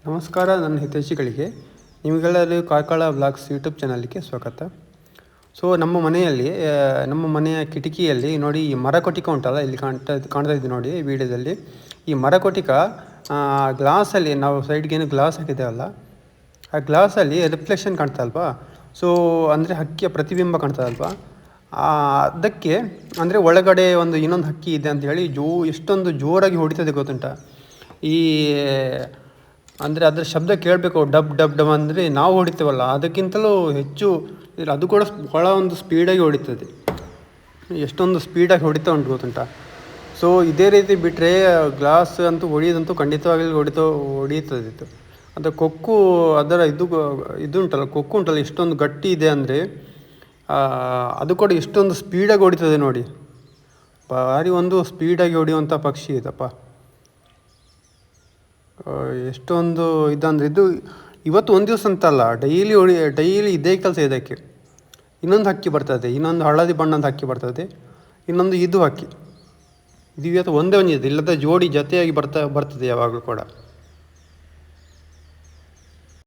ನಮಸ್ಕಾರ, ನನ್ನ ಹಿತೈಷಿಗಳಿಗೆ ನಿಮಗೆಲ್ಲರಿಗೂ ಕಾರ್ಕಳ ಬ್ಲಾಗ್ಸ್ ಯೂಟ್ಯೂಬ್ ಚಾನಲ್ಗೆ ಸ್ವಾಗತ. ಸೊ ನಮ್ಮ ಮನೆಯ ಕಿಟಕಿಯಲ್ಲಿ ನೋಡಿ, ಈ ಮರಕೋಟಿಕ ಉಂಟಲ್ಲ, ಇಲ್ಲಿ ಕಾಣ್ತಾ ಇದೆ ನೋಡಿ ವಿಡಿಯೋದಲ್ಲಿ. ಈ ಮರಕೋಟಿಕ ಗ್ಲಾಸಲ್ಲಿ ನಾವು ಸೈಡ್ಗೆ ಏನು ಗ್ಲಾಸ್ ಹಾಕಿದ್ದೇವಲ್ಲ, ಆ ಗ್ಲಾಸಲ್ಲಿ ರಿಫ್ಲೆಕ್ಷನ್ ಕಾಣ್ತಾ ಅಲ್ವಾ. ಸೊ ಅಂದರೆ ಹಕ್ಕಿಯ ಪ್ರತಿಬಿಂಬ ಕಾಣ್ತಾ ಅಲ್ವಾ, ಅದಕ್ಕೆ ಅಂದರೆ ಒಳಗಡೆ ಇನ್ನೊಂದು ಹಕ್ಕಿ ಇದೆ ಅಂಥೇಳಿ ಎಷ್ಟೊಂದು ಜೋರಾಗಿ ಹೊಡಿತದೆ ಗೊತ್ತುಂಟ. ಈ ಅಂದರೆ ಅದರ ಶಬ್ದ ಕೇಳಬೇಕು, ಡಬ್ ಡಬ್ ಡಬ್ ಅಂದರೆ ನಾವು ಹೊಡಿತೇವಲ್ಲ ಅದಕ್ಕಿಂತಲೂ ಹೆಚ್ಚು ಅದು ಕೂಡ ಭಾಳ ಸ್ಪೀಡಾಗಿ ಹೊಡಿತದೆ. ಎಷ್ಟೊಂದು ಸ್ಪೀಡಾಗಿ ಹೊಡಿತಾ ಉಂಟು ಗೊತ್ತುಂಟ. ಸೊ ಇದೇ ರೀತಿ ಬಿಟ್ಟರೆ ಗ್ಲಾಸ್ ಅಂತೂ ಹೊಡಿಯೋದಂತೂ ಖಂಡಿತವಾಗಲಿ ಹೊಡಿಯುತ್ತದೆ. ಅದರ ಕೊಕ್ಕು, ಅದರ ಇದು ಉಂಟಲ್ಲ, ಕೊಕ್ಕು ಉಂಟಲ್ಲ, ಎಷ್ಟೊಂದು ಗಟ್ಟಿ ಇದೆ ಅಂದರೆ ಅದು ಕೂಡ ಎಷ್ಟೊಂದು ಸ್ಪೀಡಾಗಿ ಹೊಡಿತದೆ ನೋಡಿ. ಭಾರಿ ಸ್ಪೀಡಾಗಿ ಹೊಡೆಯುವಂಥ ಪಕ್ಷಿ ಇದಪ್ಪ. ಎಷ್ಟೊಂದು ಇದಂದರೆ ಇದು ಇವತ್ತು ಒಂದು ದಿವಸ ಅಂತಲ್ಲ, ಡೈಲಿ ಇದೇ ಕೆಲಸ ಇದಕ್ಕೆ. ಇನ್ನೊಂದು ಹಕ್ಕಿ ಬರ್ತದೆ, ಇನ್ನೊಂದು ಹಳದಿ ಬಣ್ಣದ ಹಕ್ಕಿ ಬರ್ತದೆ, ಇನ್ನೊಂದು ಹಕ್ಕಿ. ಇದು ಇವತ್ತು ಒಂದೇ ಇದೆ, ಇಲ್ಲದ ಜೋಡಿ ಜೊತೆಯಾಗಿ ಬರ್ತದೆ ಯಾವಾಗಲೂ ಕೂಡ.